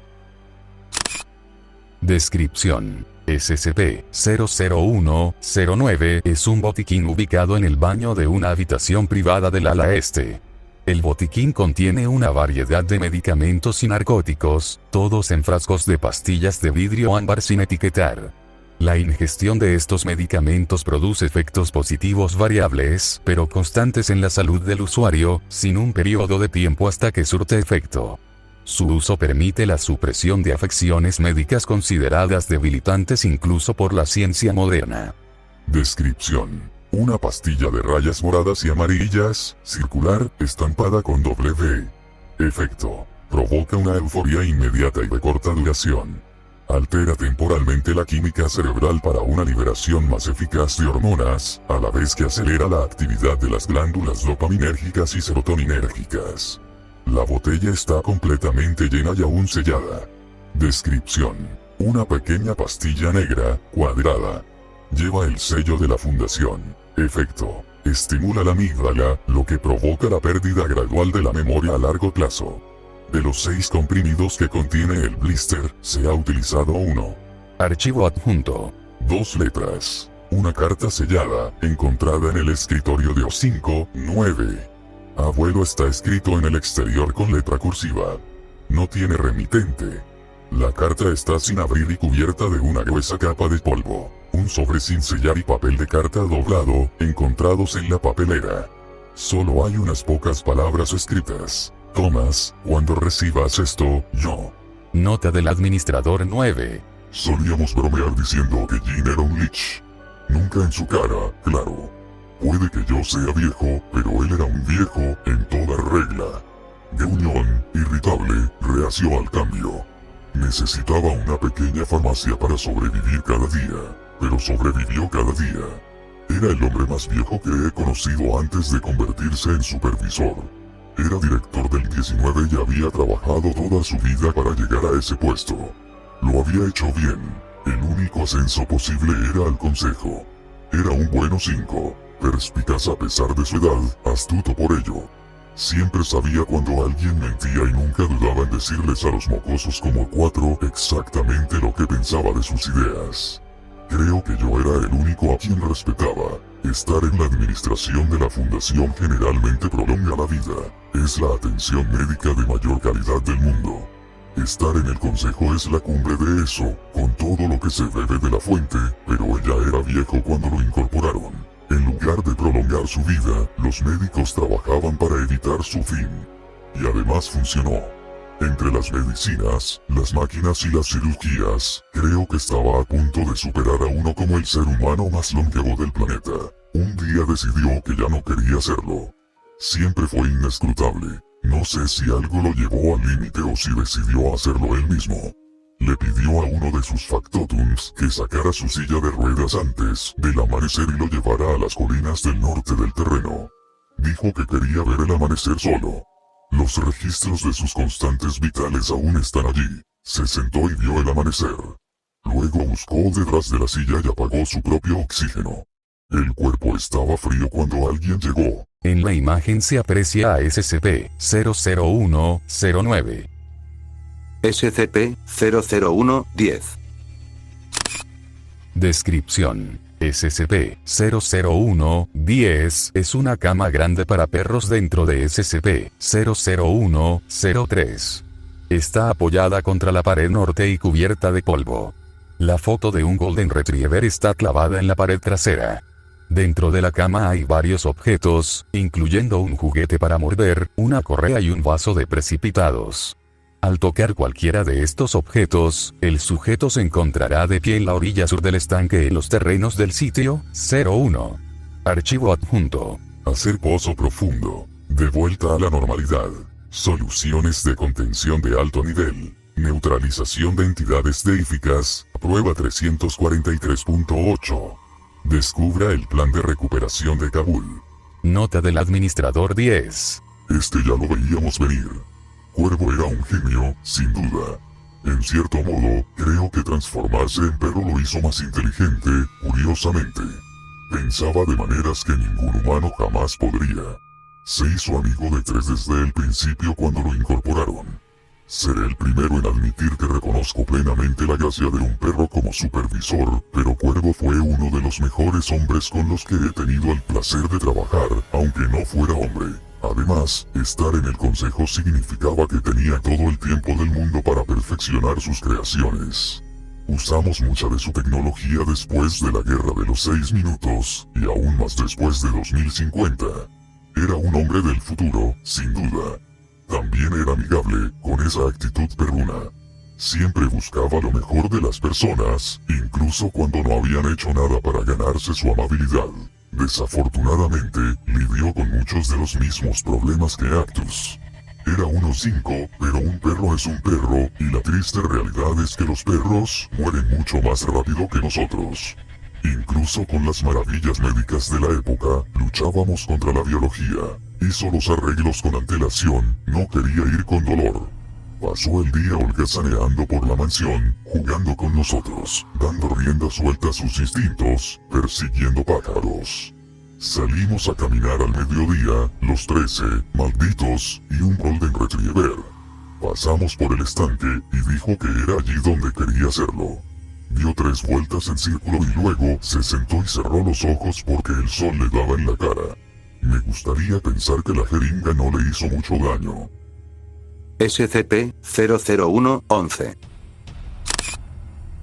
Descripción. SCP-001-09 es un botiquín ubicado en el baño de una habitación privada del ala este. El botiquín contiene una variedad de medicamentos y narcóticos, todos en frascos de pastillas de vidrio ámbar sin etiquetar. La ingestión de estos medicamentos produce efectos positivos variables, pero constantes en la salud del usuario, sin un periodo de tiempo hasta que surte efecto. Su uso permite la supresión de afecciones médicas consideradas debilitantes incluso por la ciencia moderna. Descripción. Una pastilla de rayas moradas y amarillas, circular, estampada con W. Efecto. Provoca una euforia inmediata y de corta duración. Altera temporalmente la química cerebral para una liberación más eficaz de hormonas, a la vez que acelera la actividad de las glándulas dopaminérgicas y serotoninérgicas. La botella está completamente llena y aún sellada. Descripción. Una pequeña pastilla negra, cuadrada. Lleva el sello de la Fundación. Efecto. Estimula la amígdala, lo que provoca la pérdida gradual de la memoria a largo plazo. De los 6 comprimidos que contiene el blister, se ha utilizado uno. Archivo adjunto. 2 letras. Una carta sellada, encontrada en el escritorio de O5, 9. Abuelo está escrito en el exterior con letra cursiva. No tiene remitente. La carta está sin abrir y cubierta de una gruesa capa de polvo. Un sobre sin sellar y papel de carta doblado, encontrados en la papelera. Solo hay unas pocas palabras escritas. Thomas, cuando recibas esto, yo. Nota del administrador 9. Solíamos bromear diciendo que Jin era un lich. Nunca en su cara, claro. Puede que yo sea viejo, pero él era un viejo en toda regla. Gruñón, irritable, reacio al cambio. Necesitaba una pequeña farmacia para sobrevivir cada día, pero sobrevivió cada día. Era el hombre más viejo que he conocido antes de convertirse en supervisor. Era director del 19 y había trabajado toda su vida para llegar a ese puesto. Lo había hecho bien. El único ascenso posible era al consejo. Era un bueno 5, perspicaz a pesar de su edad, astuto por ello. Siempre sabía cuando alguien mentía y nunca dudaba en decirles a los mocosos como 4 exactamente lo que pensaba de sus ideas. Creo que yo era el único a quien respetaba. Estar en la administración de la fundación generalmente prolonga la vida. Es la atención médica de mayor calidad del mundo. Estar en el consejo es la cumbre de eso, con todo lo que se bebe de la fuente, pero ella era viejo cuando lo incorporaron. En lugar de prolongar su vida, los médicos trabajaban para evitar su fin. Y además funcionó. Entre las medicinas, las máquinas y las cirugías, creo que estaba a punto de superar a uno como el ser humano más longevo del planeta. Un día decidió que ya no quería hacerlo. Siempre fue inescrutable. No sé si algo lo llevó al límite o si decidió hacerlo él mismo. Le pidió a uno de sus factotums que sacara su silla de ruedas antes del amanecer y lo llevara a las colinas del norte del terreno. Dijo que quería ver el amanecer solo. Los registros de sus constantes vitales aún están allí. Se sentó y vio el amanecer. Luego buscó detrás de la silla y apagó su propio oxígeno. El cuerpo estaba frío cuando alguien llegó. En la imagen se aprecia a SCP-00109. SCP-001-10. Descripción. SCP-001-10 es una cama grande para perros dentro de SCP-001-03. Está apoyada contra la pared norte y cubierta de polvo. La foto de un Golden Retriever está clavada en la pared trasera. Dentro de la cama hay varios objetos, incluyendo un juguete para morder, una correa y un vaso de precipitados. Al tocar cualquiera de estos objetos, el sujeto se encontrará de pie en la orilla sur del estanque en los terrenos del sitio 01. Archivo adjunto. Hacer pozo profundo. De vuelta a la normalidad. Soluciones de contención de alto nivel. Neutralización de entidades deíficas. Prueba 343.8. Descubra el plan de recuperación de Kabul. Nota del administrador 10. Este ya lo veíamos venir. Cuervo era un genio, sin duda. En cierto modo, creo que transformarse en perro lo hizo más inteligente, curiosamente. Pensaba de maneras que ningún humano jamás podría. Se hizo amigo de 3 desde el principio cuando lo incorporaron. Seré el primero en admitir que reconozco plenamente la gracia de un perro como supervisor, pero Cuervo fue uno de los mejores hombres con los que he tenido el placer de trabajar, aunque no fuera hombre. Además, estar en el consejo significaba que tenía todo el tiempo del mundo para perfeccionar sus creaciones. Usamos mucha de su tecnología después de la Guerra de los 6 minutos, y aún más después de 2050. Era un hombre del futuro, sin duda. También era amigable, con esa actitud perruna. Siempre buscaba lo mejor de las personas, incluso cuando no habían hecho nada para ganarse su amabilidad. Desafortunadamente, lidió con muchos de los mismos problemas que Actus. Era uno 5, pero un perro es un perro, y la triste realidad es que los perros mueren mucho más rápido que nosotros. Incluso con las maravillas médicas de la época, luchábamos contra la biología. Hizo los arreglos con antelación, no quería ir con dolor. Pasó el día holgazaneando por la mansión, jugando con nosotros, dando rienda suelta a sus instintos, persiguiendo pájaros. Salimos a caminar al mediodía, los 13, malditos, y un Golden Retriever. Pasamos por el estanque, y dijo que era allí donde quería hacerlo. Dio 3 vueltas en círculo y luego se sentó y cerró los ojos porque el sol le daba en la cara. Me gustaría pensar que la jeringa no le hizo mucho daño. SCP-001-11.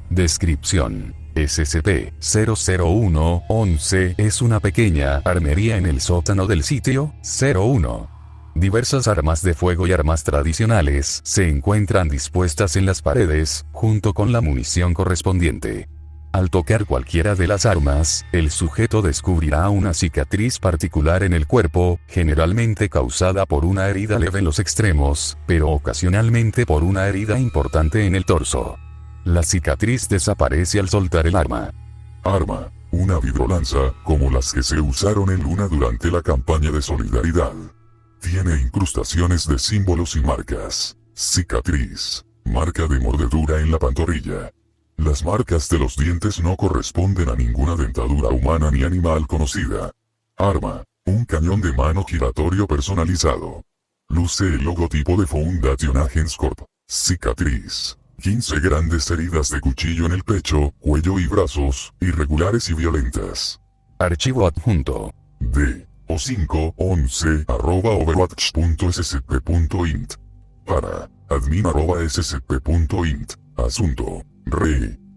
Descripción. SCP-001-11 es una pequeña armería en el sótano del sitio 01. Diversas armas de fuego y armas tradicionales se encuentran dispuestas en las paredes, junto con la munición correspondiente. Al tocar cualquiera de las armas, el sujeto descubrirá una cicatriz particular en el cuerpo, generalmente causada por una herida leve en los extremos, pero ocasionalmente por una herida importante en el torso. La cicatriz desaparece al soltar el arma. Arma. Una vidrolanza, como las que se usaron en Luna durante la campaña de solidaridad. Tiene incrustaciones de símbolos y marcas. Cicatriz. Marca de mordedura en la pantorrilla. Las marcas de los dientes no corresponden a ninguna dentadura humana ni animal conocida. Arma. Un cañón de mano giratorio personalizado. Luce el logotipo de Foundation Agents Corp. Cicatriz. 15 grandes heridas de cuchillo en el pecho, cuello y brazos, irregulares y violentas. Archivo adjunto. D. o511@overwatch.scp.int. Para. admin@scp.int. Asunto.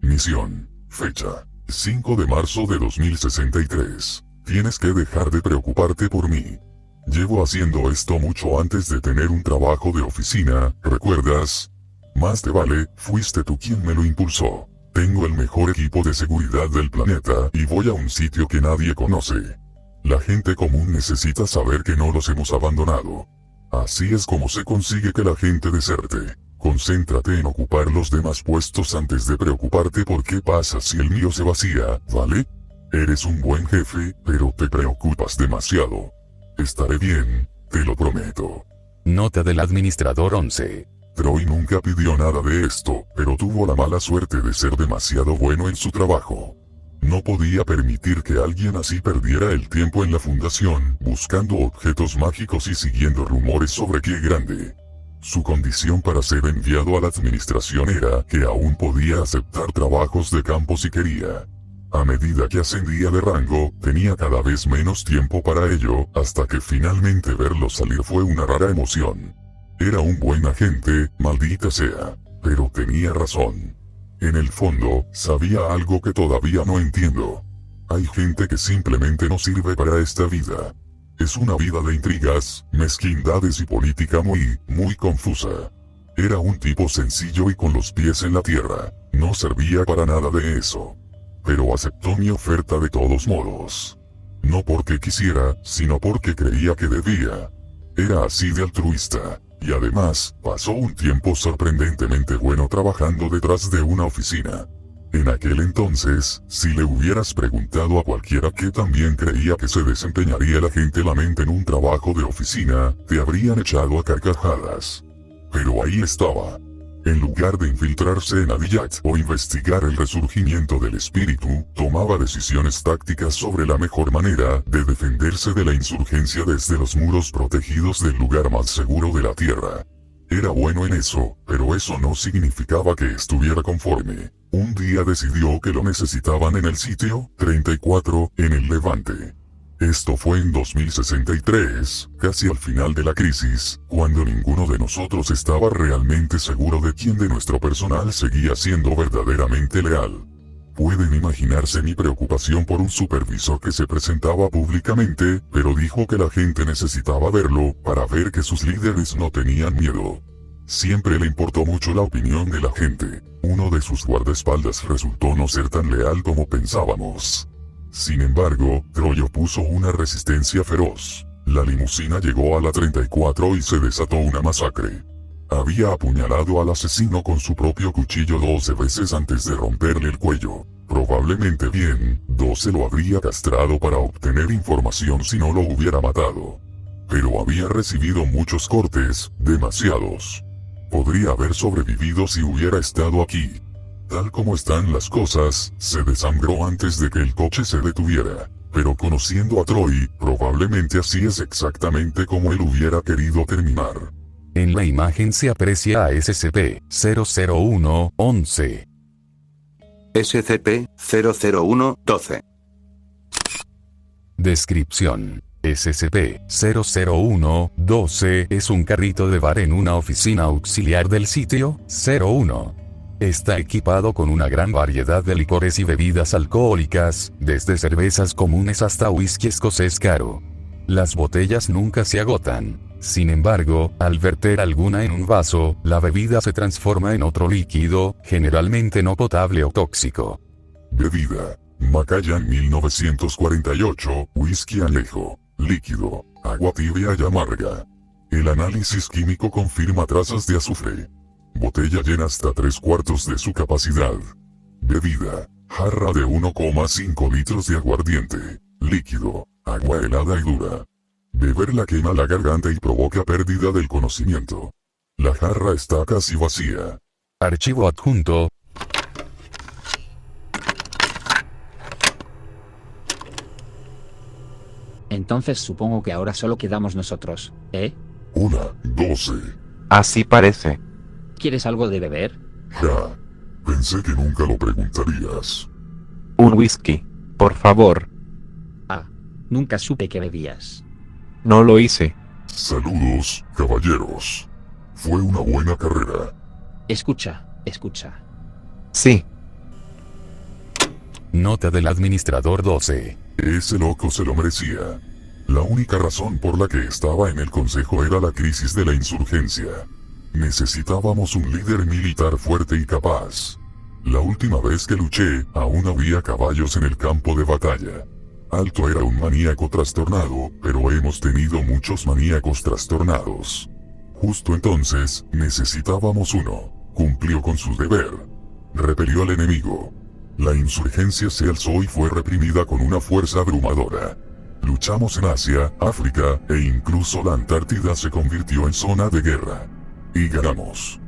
Misión. Fecha. 5 de marzo de 2063. Tienes que dejar de preocuparte por mí. Llevo haciendo esto mucho antes de tener un trabajo de oficina, ¿recuerdas? Más te vale, fuiste tú quien me lo impulsó. Tengo el mejor equipo de seguridad del planeta y voy a un sitio que nadie conoce. La gente común necesita saber que no los hemos abandonado. Así es como se consigue que la gente deserte. Concéntrate en ocupar los demás puestos antes de preocuparte por qué pasa si el mío se vacía, ¿vale? Eres un buen jefe, pero te preocupas demasiado. Estaré bien, te lo prometo. Nota del administrador 11. Troy nunca pidió nada de esto, pero tuvo la mala suerte de ser demasiado bueno en su trabajo. No podía permitir que alguien así perdiera el tiempo en la fundación, buscando objetos mágicos y siguiendo rumores sobre qué grande. Su condición para ser enviado a la administración era que aún podía aceptar trabajos de campo si quería. A medida que ascendía de rango, tenía cada vez menos tiempo para ello, hasta que finalmente verlo salir fue una rara emoción. Era un buen agente, maldita sea, pero tenía razón. En el fondo, sabía algo que todavía no entiendo. Hay gente que simplemente no sirve para esta vida. Es una vida de intrigas, mezquindades y política muy confusa. Era un tipo sencillo y con los pies en la tierra, no servía para nada de eso. Pero aceptó mi oferta de todos modos. No porque quisiera, sino porque creía que debía. Era así de altruista. Y además, pasó un tiempo sorprendentemente bueno trabajando detrás de una oficina. En aquel entonces, si le hubieras preguntado a cualquiera que también creía que se desempeñaría la gente la mente en un trabajo de oficina, te habrían echado a carcajadas. Pero ahí estaba. En lugar de infiltrarse en Adiyat o investigar el resurgimiento del espíritu, tomaba decisiones tácticas sobre la mejor manera de defenderse de la insurgencia desde los muros protegidos del lugar más seguro de la Tierra. Era bueno en eso, pero eso no significaba que estuviera conforme. Un día decidió que lo necesitaban en el sitio 34, en el Levante. Esto fue en 2063, casi al final de la crisis, cuando ninguno de nosotros estaba realmente seguro de quién de nuestro personal seguía siendo verdaderamente leal. Pueden imaginarse mi preocupación por un supervisor que se presentaba públicamente, pero dijo que la gente necesitaba verlo para ver que sus líderes no tenían miedo. Siempre le importó mucho la opinión de la gente. Uno de sus guardaespaldas resultó no ser tan leal como pensábamos. Sin embargo, Troy opuso una resistencia feroz. La limusina llegó a la 34 y se desató una masacre. Había apuñalado al asesino con su propio cuchillo 12 veces antes de romperle el cuello. Probablemente bien, 12 lo habría castrado para obtener información si no lo hubiera matado. Pero había recibido muchos cortes, demasiados. Podría haber sobrevivido si hubiera estado aquí. Tal como están las cosas, se desangró antes de que el coche se detuviera. Pero conociendo a Troy, probablemente así es exactamente como él hubiera querido terminar. En la imagen se aprecia a SCP-001-11. SCP-001-12. Descripción. SCP-001-12 es un carrito de bar en una oficina auxiliar del sitio 01. Está equipado con una gran variedad de licores y bebidas alcohólicas, desde cervezas comunes hasta whisky escocés caro. Las botellas nunca se agotan. Sin embargo, al verter alguna en un vaso, la bebida se transforma en otro líquido, generalmente no potable o tóxico. Bebida. Macallan 1948, whisky añejo. Líquido. Agua tibia y amarga. El análisis químico confirma trazas de azufre. Botella llena hasta 3/4 de su capacidad. Bebida. Jarra de 1,5 litros de aguardiente. Líquido. Agua helada y dura. Beberla quema la garganta y provoca pérdida del conocimiento. La jarra está casi vacía. Archivo adjunto. Entonces supongo que ahora solo quedamos nosotros, ¿eh? 1:12. Así parece. ¿Quieres algo de beber? Ja. Pensé que nunca lo preguntarías. Un whisky, por favor. Ah, nunca supe que bebías. No lo hice. Saludos, caballeros. Fue una buena carrera. Escucha. Sí. Nota del administrador 12. Ese loco se lo merecía. La única razón por la que estaba en el consejo era la crisis de la insurgencia. Necesitábamos un líder militar fuerte y capaz. La última vez que luché, aún había caballos en el campo de batalla. Alto era un maníaco trastornado, pero hemos tenido muchos maníacos trastornados. Justo entonces, necesitábamos uno. Cumplió con su deber. Repelió al enemigo. La insurgencia se alzó y fue reprimida con una fuerza abrumadora. Luchamos en Asia, África, e incluso la Antártida se convirtió en zona de guerra. Y ganamos.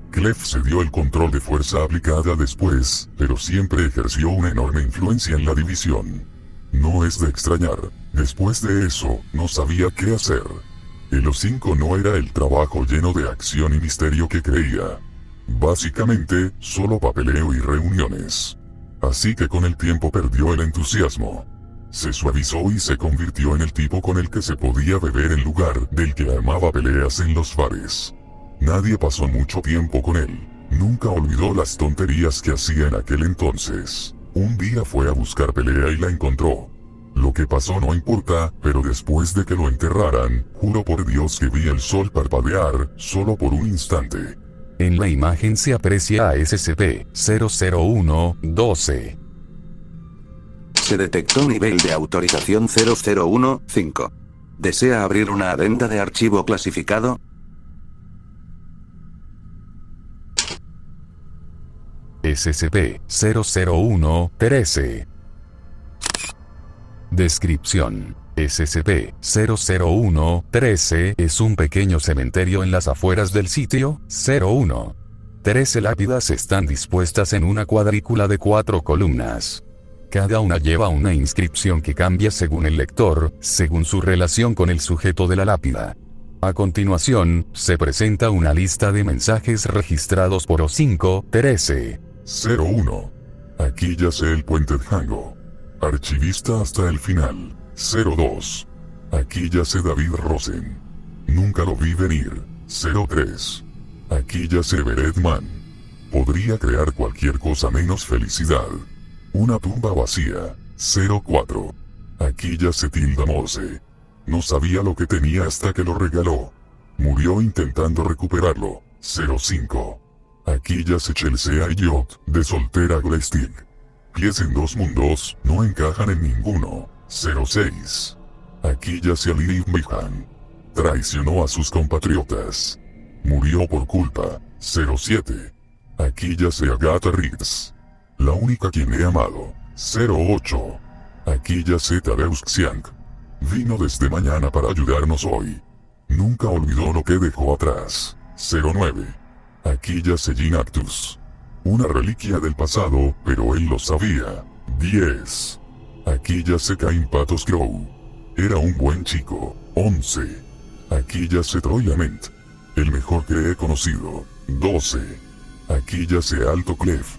Clef se dio el control de fuerza aplicada después, pero siempre ejerció una enorme influencia en la división. No es de extrañar, después de eso, no sabía qué hacer. El O5 no era el trabajo lleno de acción y misterio que creía. Básicamente, solo papeleo y reuniones. Así que con el tiempo perdió el entusiasmo. Se suavizó y se convirtió en el tipo con el que se podía beber en lugar del que armaba peleas en los bares. Nadie pasó mucho tiempo con él. Nunca olvidó las tonterías que hacía en aquel entonces. Un día fue a buscar pelea y la encontró. Lo que pasó no importa, pero después de que lo enterraran, juro por Dios que vi el sol parpadear, solo por un instante. En la imagen se aprecia a SCP-001-12. Se detectó nivel de autorización 001-5. ¿Desea abrir una adenda de archivo clasificado? SCP-001-13. Descripción. SCP-001-13 es un pequeño cementerio en las afueras del sitio 01. 13 lápidas están dispuestas en una cuadrícula de 4 columnas. Cada una lleva una inscripción que cambia según el lector, según su relación con el sujeto de la lápida. A continuación, se presenta una lista de mensajes registrados por O5-13. 01. Aquí yace el puente Django. Archivista hasta el final. 02. Aquí yace David Rosen. Nunca lo vi venir. 03. Aquí yace Everett Mann. Podría crear cualquier cosa menos felicidad. Una tumba vacía. 04. Aquí yace Tilda Morse. No sabía lo que tenía hasta que lo regaló. Murió intentando recuperarlo. 05. Aquí yace Chelsea Elliot, de soltera Glestig. Pies en dos mundos, no encajan en ninguno. 06. Aquí yace Ali Mehan. Traicionó a sus compatriotas. Murió por culpa. 07. Aquí yace Agatha Ritz. La única quien he amado. 08. Aquí yace Tadeusz Ksiang. Vino desde mañana para ayudarnos hoy. Nunca olvidó lo que dejó atrás. 09. Aquí yace Jean Actus. Una reliquia del pasado, pero él lo sabía. 10. Aquí yace Cain Patos Crow. Era un buen chico. 11. Aquí yace Troy Lament. El mejor que he conocido. 12. Aquí yace Alto Clef.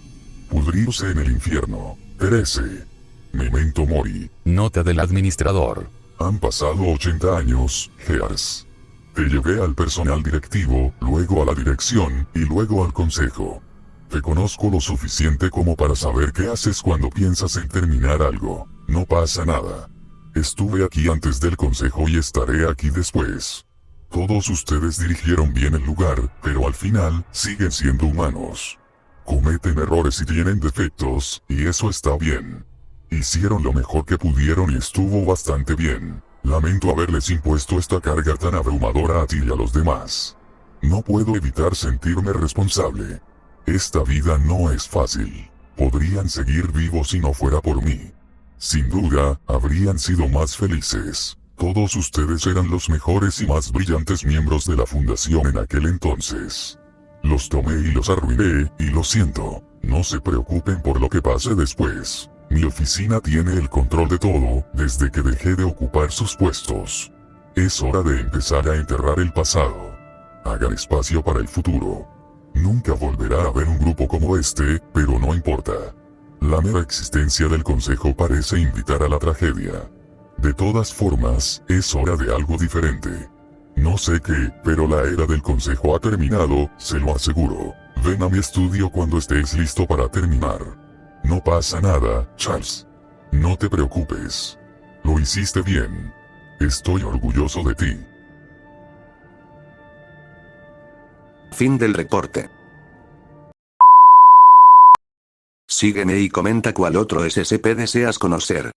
Pudrirse en el infierno. 13. Memento Mori. Nota del administrador. Han pasado 80 años, Gears. Te llevé al personal directivo, luego a la dirección, y luego al consejo. Te conozco lo suficiente como para saber qué haces cuando piensas en terminar algo. No pasa nada. Estuve aquí antes del consejo y estaré aquí después. Todos ustedes dirigieron bien el lugar, pero al final, siguen siendo humanos. Cometen errores y tienen defectos, y eso está bien. Hicieron lo mejor que pudieron y estuvo bastante bien. Lamento haberles impuesto esta carga tan abrumadora a ti y a los demás. No puedo evitar sentirme responsable. Esta vida no es fácil. Podrían seguir vivos si no fuera por mí. Sin duda, habrían sido más felices. Todos ustedes eran los mejores y más brillantes miembros de la fundación en aquel entonces. Los tomé y los arruiné, y lo siento. No se preocupen por lo que pase después. Mi oficina tiene el control de todo, desde que dejé de ocupar sus puestos. Es hora de empezar a enterrar el pasado. Hagan espacio para el futuro. Nunca volverá a haber un grupo como este, pero no importa. La mera existencia del consejo parece invitar a la tragedia. De todas formas, es hora de algo diferente. No sé qué, pero la era del consejo ha terminado, se lo aseguro. Ven a mi estudio cuando estés listo para terminar. No pasa nada, Charles. No te preocupes. Lo hiciste bien. Estoy orgulloso de ti. Fin del reporte. Sígueme y comenta cuál otro SCP deseas conocer.